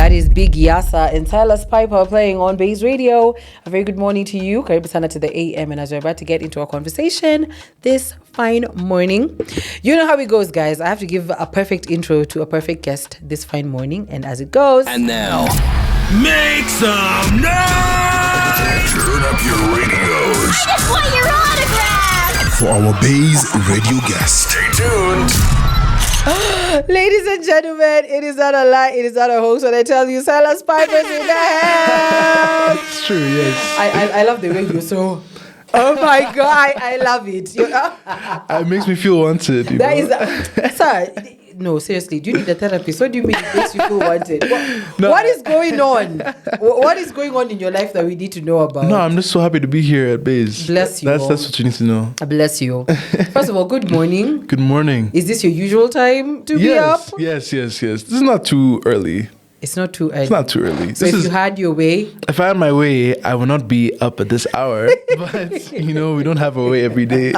That is Big Yasa and Silas Piper playing on Baze Radio. A very good morning to you. Karibu sana to the AM. And as we're about to get into our conversation this fine morning, you know how it goes, guys. I have to give a perfect intro to a perfect guest this fine morning. And as it goes... And now, make some noise! Turn up your radios. I just want your autograph! For our Baze Radio guest. Stay tuned. Ladies and gentlemen, it is not a lie, it is not a hoax when I tell you Silas Piper's in the house. It's true, yes. I love the way you're so... Oh my God, I love it. It makes me feel wanted. That is... Sir, no, seriously, do you need a therapist? What do you mean it makes you feel wanted? What is going on? What is going on in your life that we need to know about? No, I'm just so happy to be here at Baze. Bless you. That's what you need to know. Bless you. First of all, good morning. Good morning. Is this your usual time to be up? Yes. This is not too early. It's not too early. It's not too early. So if you had your way... If I had my way, I would not be up at this hour. But, we don't have a way every day.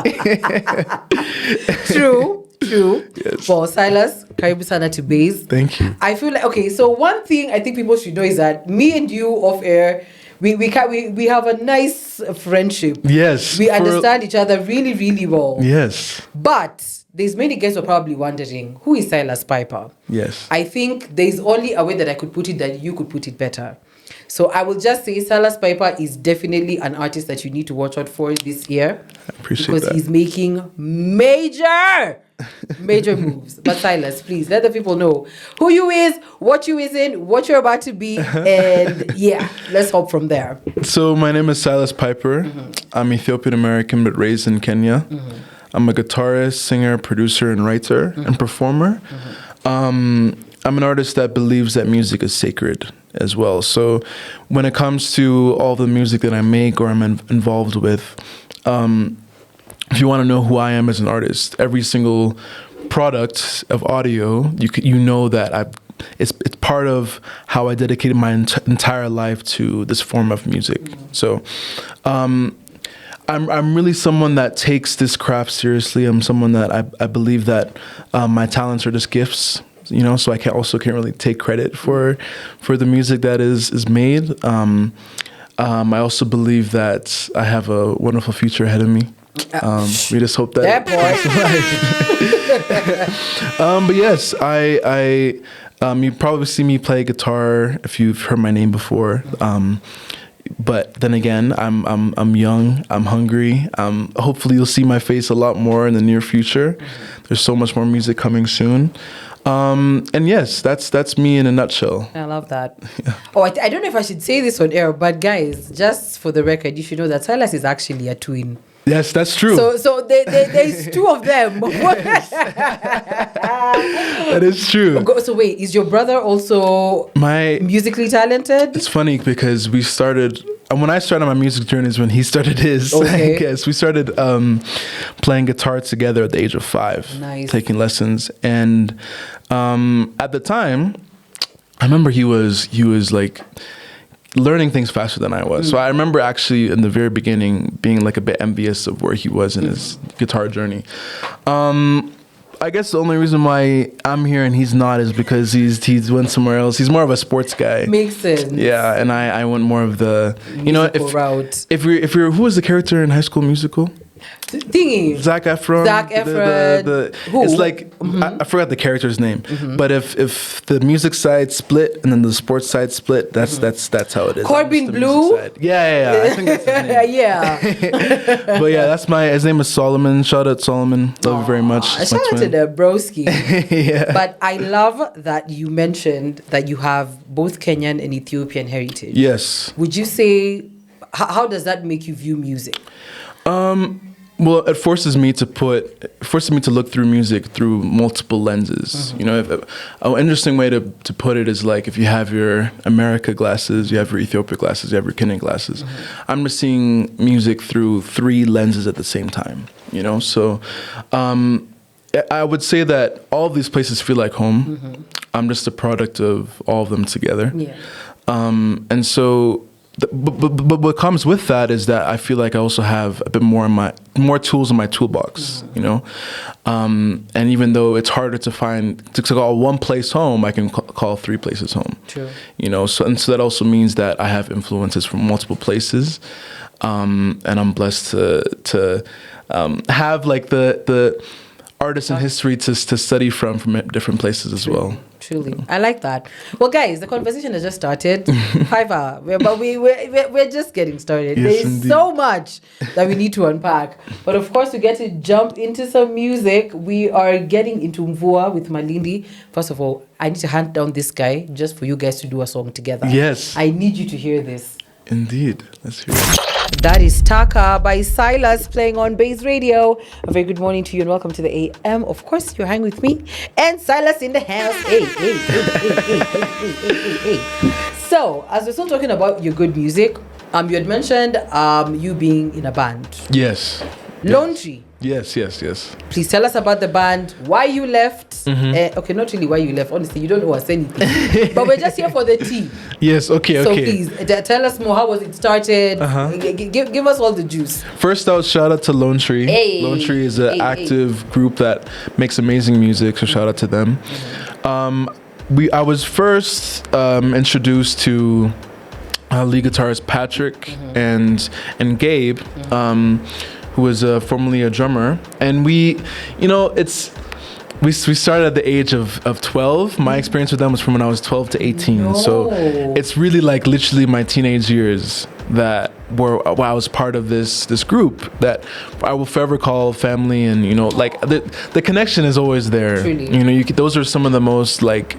True. Yes. Well, Silas, karibu sana to Baze. Thank you. I feel like, okay, so one thing I think people should know is that me and you off air, we have a nice friendship. Yes. We understand each other really, really well. Yes. But there's many guys who are probably wondering, who is Silas Piper? Yes. I think there's only a way that I could put it that you could put it better. So I will just say Silas Piper is definitely an artist that you need to watch out for this year. I appreciate because that. He's making major moves. But Silas, please let the people know who you is, what you is in, what you're about to be, and yeah, let's hop from there. So my name is Silas Piper. Mm-hmm. I'm Ethiopian American but raised in Kenya. Mm-hmm. I'm a guitarist, singer, producer, and writer and performer. Mm-hmm. I'm an artist that believes that music is sacred as well. So when it comes to all the music that I make or I'm involved with, if you want to know who I am as an artist, every single product of audio, you know that it's part of how I dedicated my entire life to this form of music. So I'm really someone that takes this craft seriously. I'm someone that I believe that my talents are just gifts. So I can't really take credit for the music that is made. I also believe that I have a wonderful future ahead of me. We just hope that. But yes, I you probably see me play guitar if you've heard my name before. But then again, I'm young, I'm hungry. Hopefully you'll see my face a lot more in the near future. There's so much more music coming soon. And yes, that's me in a nutshell. I love that. Yeah. Oh, I don't know if I should say this on air, but guys, just for the record, you should know that Silas is actually a twin. Yes, that's true. So there's two of them. That is true. So wait, is your brother also musically talented? It's funny because we started... When I started my music journey is when he started his. Okay. I guess we started playing guitar together at the age of 5. Nice. Taking lessons. And at the time, I remember he was like learning things faster than I was. So I remember actually in the very beginning being like a bit envious of where he was in his guitar journey. I guess the only reason why I'm here and he's not is because he's went somewhere else. He's more of a sports guy. Makes sense. Yeah, and I went more of the musical route. If you're who was the character in High School Musical? Thingy. Zac Efron. Who? It's like I forgot the character's name. Mm-hmm. But if the music side split and then the sports side split, that's how it is. Corbin Blue. Yeah. I think that's his name. Yeah. But yeah, his name is Solomon. Shout out Solomon. Love you very much. Shout out to the broski. Yeah. But I love that you mentioned that you have both Kenyan and Ethiopian heritage. Yes. Would you say how does that make you view music? Well, it forces me to look through music through multiple lenses. Mm-hmm. An interesting way to put it is like if you have your America glasses, you have your Ethiopia glasses, you have your Kenyan glasses. Mm-hmm. I'm just seeing music through 3 lenses at the same time. So I would say that all of these places feel like home. Mm-hmm. I'm just a product of all of them together. Yeah. And so but what comes with that is that I feel like I also have a bit more tools in my toolbox, you know. And even though it's harder to call one place home, I can call 3 places home. True. You know, so that also means that I have influences from multiple places, and I'm blessed to have like the artists in history to study from different places as well. Truly, I like that. Well, guys, the conversation has just started. 5 hours, but we're just getting started. Yes, There's indeed. so much that we need to unpack. But of course, we get to jump into some music. We are getting into Mvua with Malindi. First of all, I need to hand down this guy just for you guys to do a song together. Yes. I need you to hear this. Indeed. Let's hear it. That is Taka by Silas playing on Baze Radio. A very good morning to you and welcome to the AM. Of course, you're hanging with me and Silas in the house. Hey. So, as we're still talking about your good music, you had mentioned you being in a band. Yes. Lone Tree. Yes. Please tell us about the band, why you left. Okay, not really why you left. Honestly, you don't know us anything. But we're just here for the tea. Yes, okay. So please, tell us more. How was it started? Give us all the juice. First out, shout out to Lone Tree. Hey. Lone Tree is an active group that makes amazing music, so shout out to them. I was first introduced to lead guitarist Patrick and Gabe, who was formerly a drummer, and we started at the age of 12. My experience with them was from when I was 12 to 18. So it's really like literally my teenage years that where I was part of this group that I will forever call family, and like the connection is always there. Truly. Those are some of the most like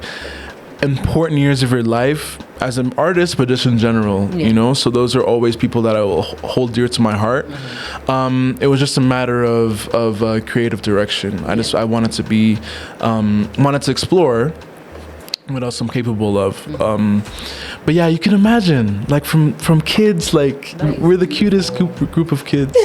important years of your life as an artist, but just in general, so those are always people that I will hold dear to my heart. It was just a matter of creative direction. I wanted to explore what else I'm capable of. But yeah, you can imagine, like from kids, like we're the cutest group of kids,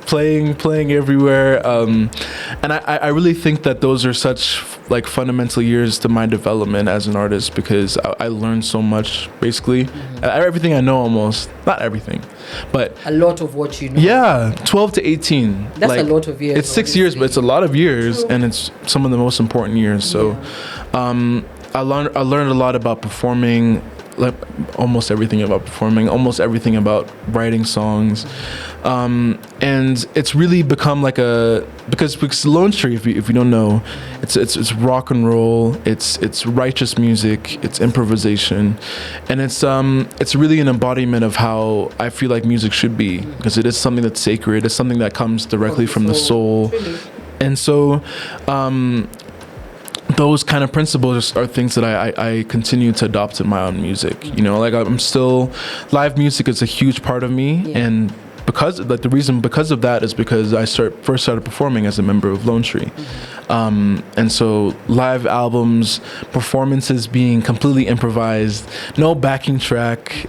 playing everywhere. And I really think that those are such like fundamental years to my development as an artist, because I learned so much, basically. Everything I know, almost. Not everything, but a lot of what you know. Yeah, 12 to 18. That's a lot of years. It's 6 years, but it's a lot of years, and it's some of the most important years. So I learned a lot about performing, like almost everything about performing, almost everything about writing songs, and it's really become like because Lone Tree, if you don't know, it's rock and roll, it's righteous music, it's improvisation, and it's really an embodiment of how I feel like music should be, because it is something that's sacred, it's something that comes directly from the soul, and so those kind of principles are things that I continue to adopt in my own music. Like I'm still, live music is a huge part of me, and because of that is because I first started performing as a member of Lone Tree, and so live albums, performances being completely improvised, no backing track,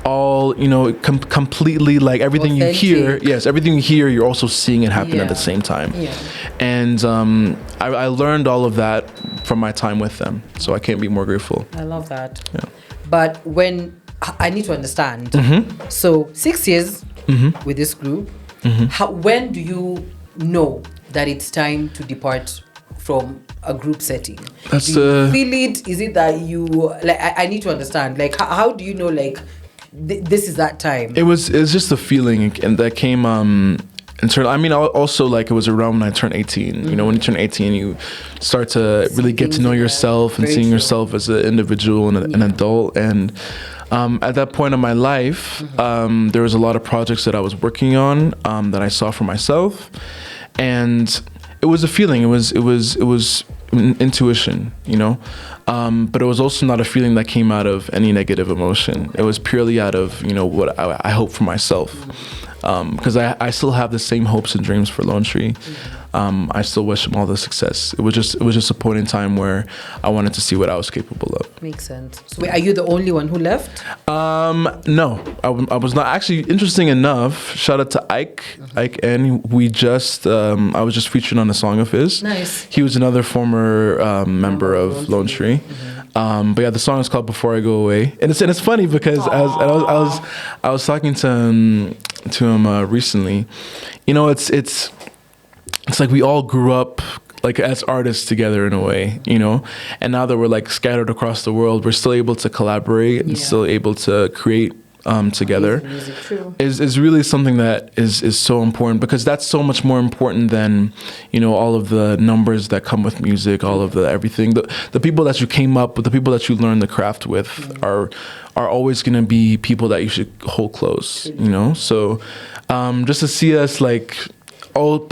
all completely like everything authentic. Everything you hear, you're also seeing it happen at the same time, and I learned all of that from my time with them, so I can't be more grateful. I love that. Yeah. But when I need to understand, so 6 years with this group, when do you know that it's time to depart from a group setting? That's do you feel it? Is it that you like? I need to understand. Like, how do you know? Like, this is that time. It's just a feeling, and that came also like it was around when I turned 18. When you turn 18, you start to really get to know yourself and seeing yourself as an individual and an adult. And at that point in my life, there was a lot of projects that I was working on that I saw for myself, and it was a feeling. It was intuition, but it was also not a feeling that came out of any negative emotion. It was purely out of what I hope for myself, because I still have the same hopes and dreams for Lone Tree. I still wish them all the success. It was just a point in time where I wanted to see what I was capable of. Makes sense. So wait, are you the only one who left? No, I was not. Actually, interesting enough, shout out to Ike N. I was just featured on a song of his. Nice. He was another former member of Lone Tree. But yeah, the song is called "Before I Go Away," and it's funny because I was talking to him recently. You know, it's like we all grew up like as artists together in a way, you know, and now that we're like scattered across the world, we're still able to collaborate and still able to create together. Is really something that is so important, because that's so much more important than, you know, all of the numbers that come with music, all of the everything. The people that you came up with, the people that you learn the craft with are always going to be people that you should hold close, you know. So just to see us like all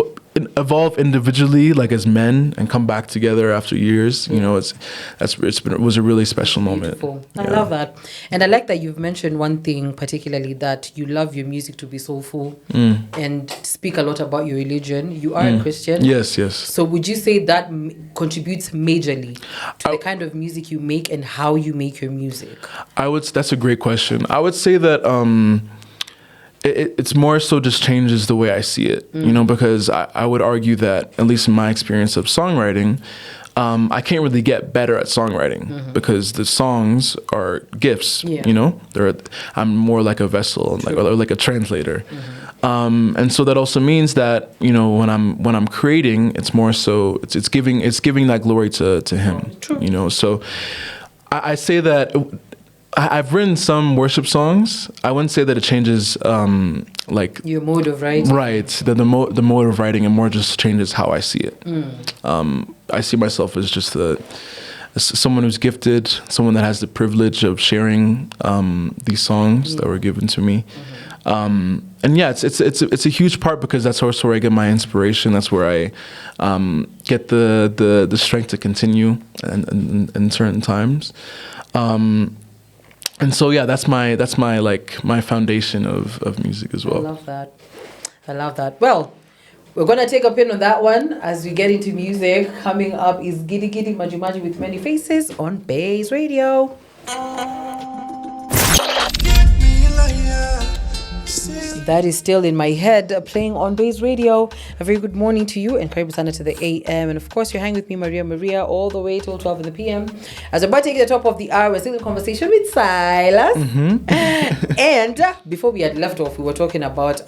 evolve individually, like as men, and come back together after years, you know, it was a really special moment. I love that. And I like that you've mentioned one thing particularly, that you love your music to be soulful and speak a lot about your religion. You are a Christian. Yes. So would you say that contributes majorly to the kind of music you make and how you make your music? That's a great question. I would say that it's more so just changes the way I see it, you know, because I would argue that, at least in my experience of songwriting, I can't really get better at songwriting because the songs are gifts, you know. I'm more like a vessel, like a translator, and so that also means that, you know, when I'm creating, it's more so it's giving that glory to him, you know. So I say that. I've written some worship songs. I wouldn't say that it changes like your mode of writing. Right. The mode of writing, and more just changes how I see it. I see myself as just as someone who's gifted, someone that has the privilege of sharing these songs that were given to me. And yeah, it's a huge part, because that's also where I get my inspiration. That's where I get the strength to continue in certain times. And so yeah, that's my my foundation of music as well. I love that. Well, we're gonna take a pin on that one as we get into music. Coming up is Giddy Giddy Maji Maji with Many Faces on Baze Radio. That is still in my head, playing on Baze Radio. A very good morning to you, and karibu sana to the AM. And of course, you're hanging with me, Maria, all the way till 12 in the PM. As we're about to take the top of the hour, we're still in conversation with Silas. And before we had left off, we were talking about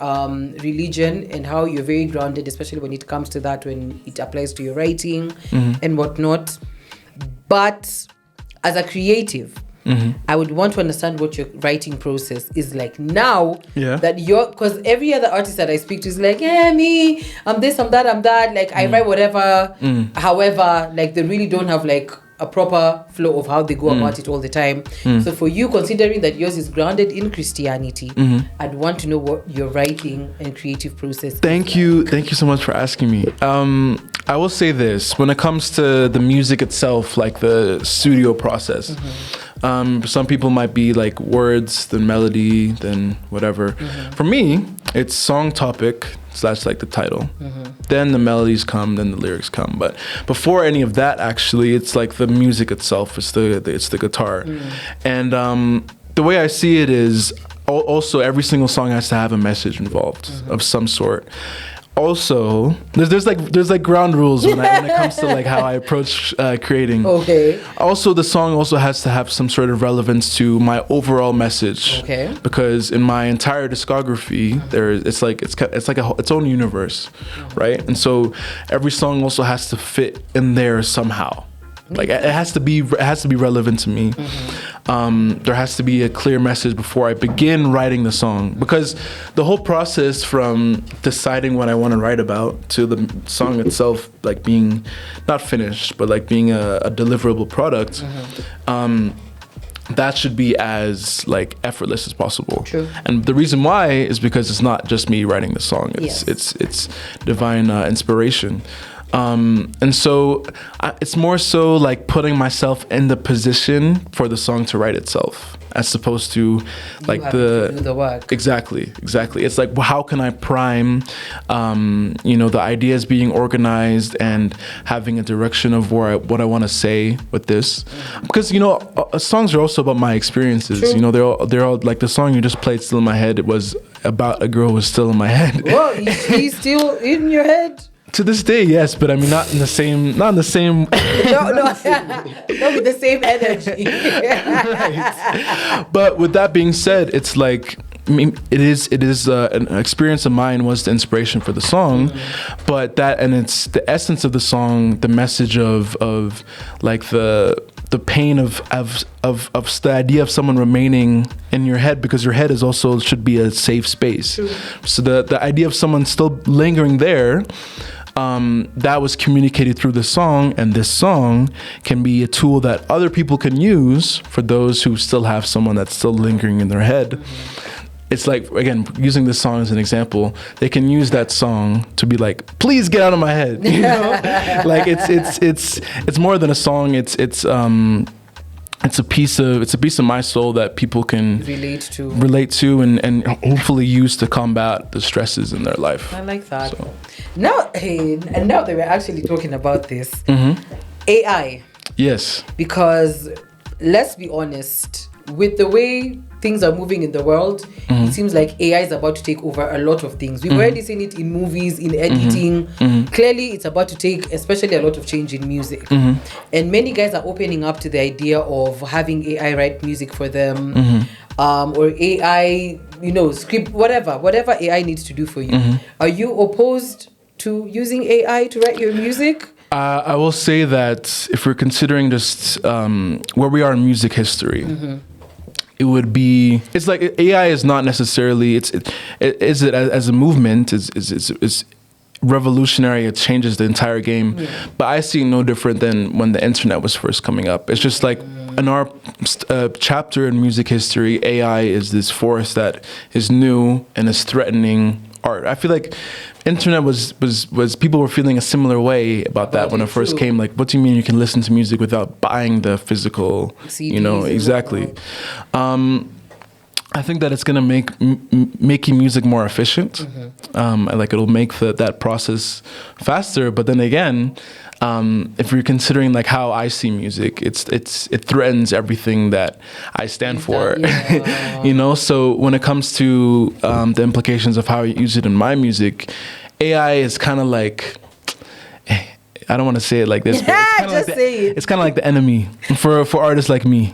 religion and how you're very grounded, especially when it comes to that, when it applies to your writing and whatnot. But as a creative, I would want to understand what your writing process is like now that because every other artist that I speak to is like, yeah, me, I'm this, I'm that, like I write whatever. However, like they really don't have like a proper flow of how they go about it all the time. So for you, considering that yours is grounded in Christianity, I'd want to know what your writing and creative process is. Thank you so much for asking me. I will say this, when it comes to the music itself, like the studio process, some people might be like words, then melody, then whatever. For me, it's song topic / like the title. Then the melodies come, then the lyrics come. But before any of that, actually, it's like the music itself. It's the guitar. And the way I see it is also every single song has to have a message involved of some sort. Also, there's like ground rules when it comes to like how I approach creating. Okay. Also, the song also has to have some sort of relevance to my overall message. Okay. Because in my entire discography, it's like its own universe, right? And so every song also has to fit in there somehow. Like it has to be relevant to me. There has to be a clear message before I begin writing the song, because the whole process from deciding what I want to write about to the song itself, like being not finished, but like being a deliverable product, that should be as like effortless as possible. True. And the reason why is because it's not just me writing the song. It's divine inspiration. And so it's more so like putting myself in the position for the song to write itself, as opposed to like to do the work. Exactly. It's like, how can I prime, the ideas being organized and having a direction of what I want to say with this, because songs are also about my experiences. True. They're all like the song you just played, Still in My Head. It was about a girl who was still in my head. Whoa, he's still in your head. To this day, yes, but I mean, not in the same. No, not with the same energy. Right. But with that being said, it's like, I mean, it is an experience of mine was the inspiration for the song, but it's the essence of the song, the message of like the pain of the idea of someone remaining in your head, because your head is also should be a safe space. True. So the idea of someone still lingering there, that was communicated through the song, and this song can be a tool that other people can use for those who still have someone that's still lingering in their head. It's like, again, using this song as an example, they can use that song to be like, please get out of my head. You know? Like it's more than a song. It's a piece of my soul that people can relate to and hopefully use to combat the stresses in their life. I like that. So. Now that we're actually talking about this, AI. Yes. Because let's be honest, with the way things are moving in the world, it seems like AI is about to take over a lot of things. We've already seen it in movies, in editing. Clearly, it's about to take especially a lot of change in music. And many guys are opening up to the idea of having AI write music for them, or AI, script, whatever AI needs to do for you. Are you opposed to using AI to write your music? I will say that if we're considering just where we are in music history, it would be. It's like AI is not necessarily. Is it as a movement is revolutionary. It changes the entire game. But I see it no different than when the internet was first coming up. It's just like in our chapter in music history, AI is this force that is new and is threatening art. I feel like internet was people were feeling a similar way about that when it first came. Like, what do you mean you can listen to music without buying the physical CDs, exactly. I think that it's gonna make making music more efficient. Like it'll make that process faster. But then again, if you're considering like how I see music, it threatens everything that I stand for. So when it comes to the implications of how I use it in my music, AI is kind of like, I don't want to say it like this, but it's kind of like the enemy for artists like me.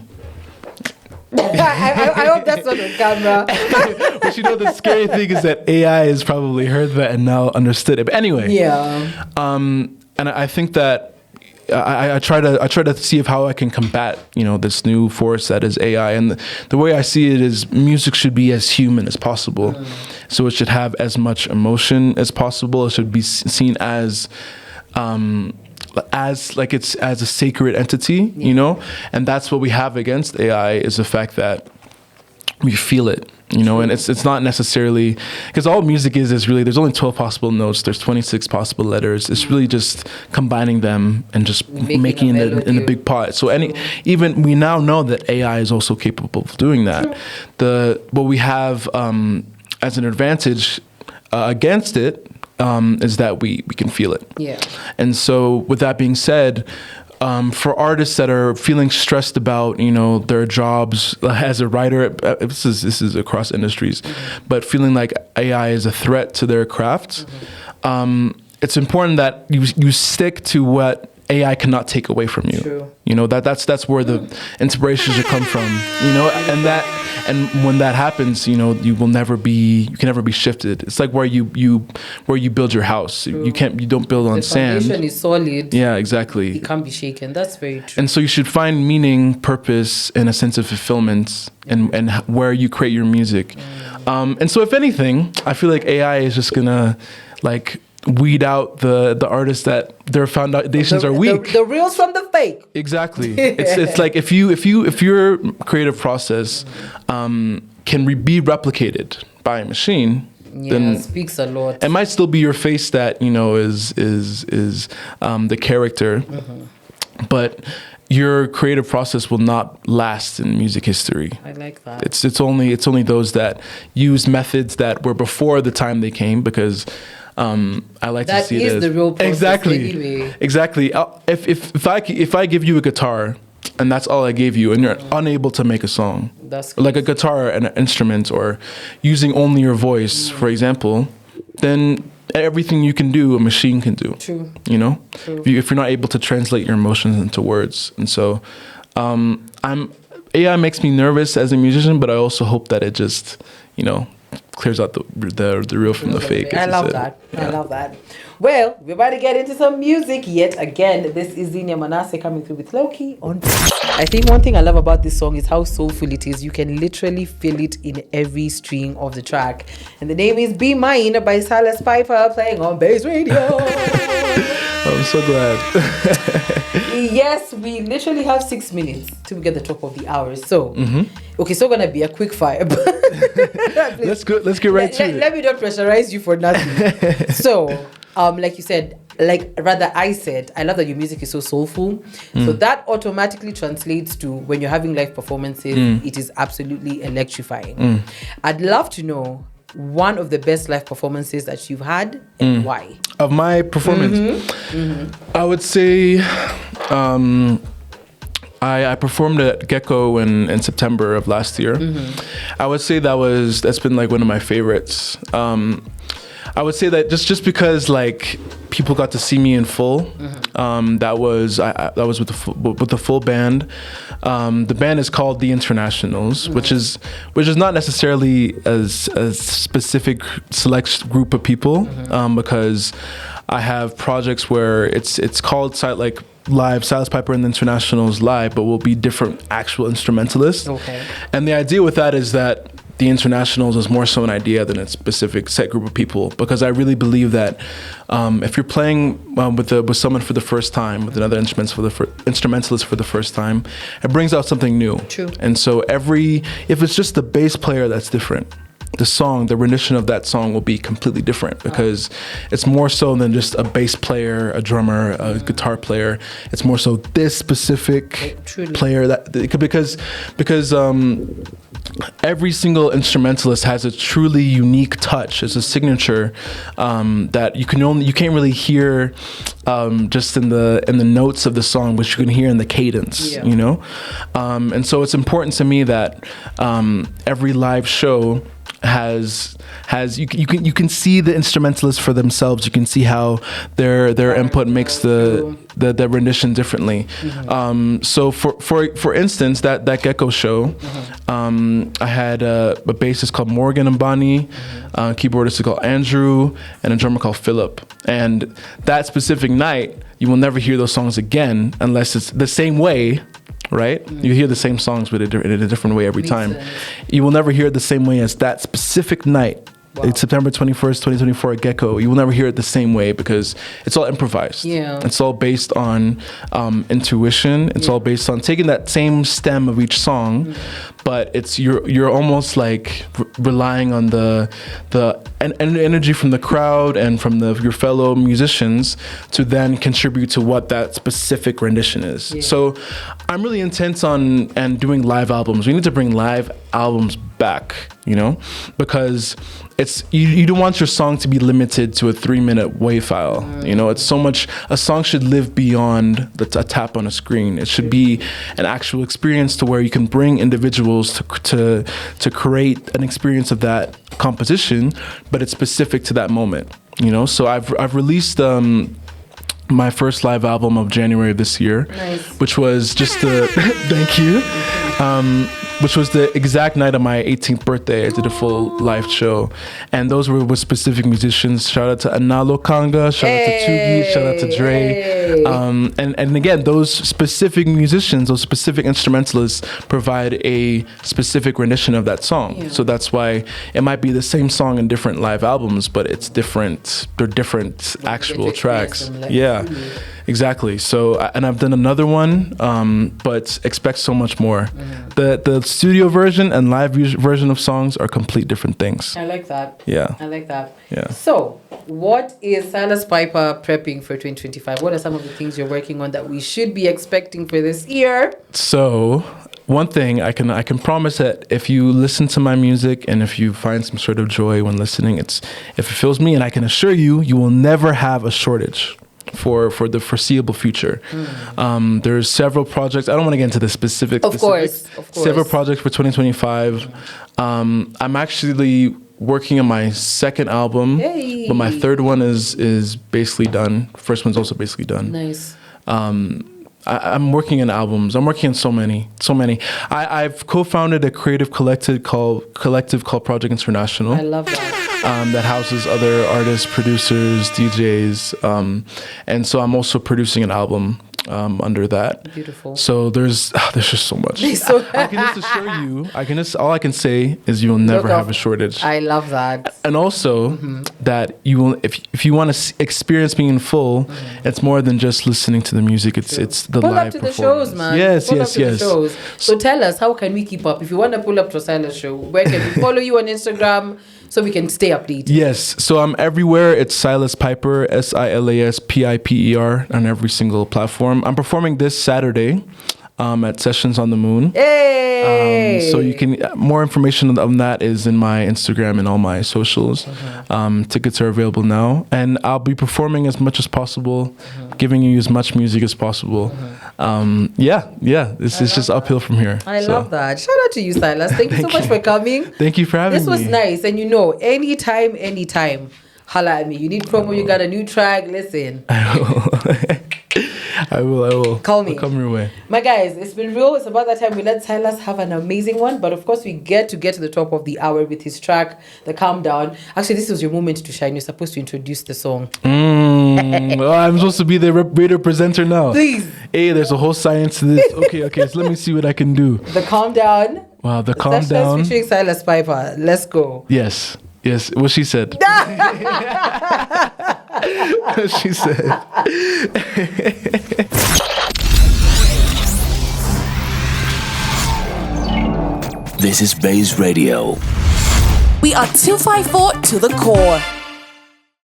I hope that's not on camera. But the scary thing is that AI has probably heard that and now understood it. But anyway, and I think that I try to see how I can combat this new force that is AI. And the way I see it is music should be as human as possible. So it should have as much emotion as possible. It should be seen as like it's as a sacred entity, and that's what we have against AI is the fact that we feel it, and it's not necessarily, because all music is really, there's only 12 possible notes, there's 26 possible letters. It's really just combining them and just making it in a big pot. So even we now know that AI is also capable of doing that. What we have as an advantage against it is that we can feel it. And so with that being said, for artists that are feeling stressed about their jobs as a writer, this is across industries, but feeling like AI is a threat to their craft, it's important that you stick to what AI cannot take away from you. True. That's where the inspiration should come from. And when that happens, you can never be shifted. It's like where you build your house. True. You don't build on sand. The foundation is solid. Yeah, exactly. It can't be shaken. That's very true. And so you should find meaning, purpose, and a sense of fulfillment and where you create your music. And so if anything, I feel like AI is just gonna like weed out the artists that their foundations are weak. The reals from the fake. Exactly. It's like if your creative process can be replicated by a machine, then it speaks a lot. It might still be your face that is the character, but your creative process will not last in music history. I like that. It's only those that use methods that were before the time they came, because I like to see it as the real process. Exactly. If I give you a guitar and that's all I gave you and you're unable to make a song, that's like a guitar and an instrument, or using only your voice, for example, then everything you can do, a machine can do. True. You know, True. if you're not able to translate your emotions into words, and so AI makes me nervous as a musician, but I also hope that it just, you know, clears out the real from the fake. I love that. I love that. Well, we're about to get into some music yet again. This is Zinia Manasseh coming through with Loki on. I think one thing I love about this song is how soulful it is. You can literally feel it in every string of the track. And the name is Be Mine by Silas Piper, playing on Baze Radio. I'm so glad. Yes, we literally have 6 minutes to get the top of the hour. So, okay, so gonna be a quick fire. Let's get right to it. Let me not pressurize you for nothing. So, like you said, I said, I love that your music is so soulful. So that automatically translates to when you're having live performances, it is absolutely electrifying. I'd love to know one of the best live performances that you've had and why. Of my performance, I would say I performed at Gecko in September of last year. I would say that's been like one of my favorites. I would say that just because like people got to see me in full, that was with the full band. The band is called The Internationals, which is not necessarily as a specific select group of people, because I have projects where it's called like live Silas Piper and the Internationals live, but will be different actual instrumentalists. Okay. And the idea with that is that the Internationals is more so an idea than a specific set group of people, because I really believe that if you're playing with someone for the first time, with another instrumentalist for the first time, it brings out something new. True. And so if it's just the bass player that's different, the rendition of that song will be completely different, because it's more so than just a bass player, a drummer, a guitar player. It's more so this specific player because every single instrumentalist has a truly unique touch. It's a signature that you can't really hear just in the notes of the song, which you can hear in the cadence. You know, and so it's important to me that every live show has you can see the instrumentalists for themselves. You can see how their input makes the rendition differently. So for instance, that Gecko show, I had a bassist called Morgan and Bonnie, keyboardist called Andrew, and a drummer called Philip. And that specific night, you will never hear those songs again unless it's the same way. Right? You hear the same songs, but in a different way every time. You will never hear it the same way as that specific night. Wow. It's September 21st, 2024 at Gecko. You will never hear it the same way, because it's all improvised. Yeah. It's all based on intuition. It's all based on taking that same stem of each song, but it's you're almost like relying on the energy from the crowd and from your fellow musicians to then contribute to what that specific rendition is. Yeah. So I'm really intense on doing live albums. We need to bring live albums back, you know, because it's you don't want your song to be limited to a 3-minute WAV file. You know, it's so much. A song should live beyond a tap on a screen. It should be an actual experience to where you can bring individuals to create an experience of that composition, but it's specific to that moment. You know, so I've released my first live album of January of this year, which was just thank you. Which was the exact night of my 18th birthday. I did a full live show, and those were with specific musicians. Shout out to Analo Kanga, shout out to Tugi, shout out to Dre, and again, those specific musicians, those specific instrumentalists provide a specific rendition of that song. Yeah. So that's why it might be the same song in different live albums, but it's different. They're different actual tracks. Yeah. Exactly. So, and I've done another one, but expect so much more. The studio version and live version of songs are complete different things. I like that. Yeah. I like that. Yeah. So, what is Silas Piper prepping for 2025? What are some of the things you're working on that we should be expecting for this year? So, one thing I can promise that if you listen to my music and if you find some sort of joy when listening, if it fills me, and I can assure you, you will never have a shortage for the foreseeable future. There's several projects. I don't want to get into the specifics. Of course. Of course. Several projects for 2025. I'm actually working on my second album, but my third one is basically done. First one's also basically done. Nice. I'm working on albums. I'm working on so many. I've co-founded a creative collective called Project International. I love that. That houses other artists, producers, DJs, and so I'm also producing an album under that. Beautiful. So there's just so much. So I can just assure you. all I can say is you'll never have a shortage. I love that. And also that you will, if you want to experience being in full, it's more than just listening to the music. It's the Pull live up to the performance. shows, man. Yes, Pull yes, up to yes. the shows. So tell us, how can we keep up? If you want to pull up to a Silas show, where can we follow you on Instagram so we can stay updated? Yes, so I'm everywhere. It's Silas Piper, SILASPIPER, on every single platform. I'm performing this Saturday at Sessions on the Moon. Hey! So you can, more information on that is in my Instagram and all my socials. Tickets are available now, and I'll be performing as much as possible, giving you as much music as possible. This is just uphill from here. I love that. Shout out to you, Silas. Thank you so much for coming. Thank you for having me. This was nice, and anytime, holla at me. You need promo, you got a new track, listen. I will. Call me. I'll come your way. My guys, it's been real. It's about that time we let Silas have an amazing one. But of course, we get to the top of the hour with his track, The Calm Down. Actually, this was your moment to shine. You're supposed to introduce the song. Well, I'm supposed to be the radio presenter now. Please. Hey, there's a whole science to this. Okay, so let me see what I can do. The Calm Down. Wow, The Calm Down. Featuring Silas Piper. Let's go. Yes, what she said. What she said. This is Baze Radio. We are 254 to the core.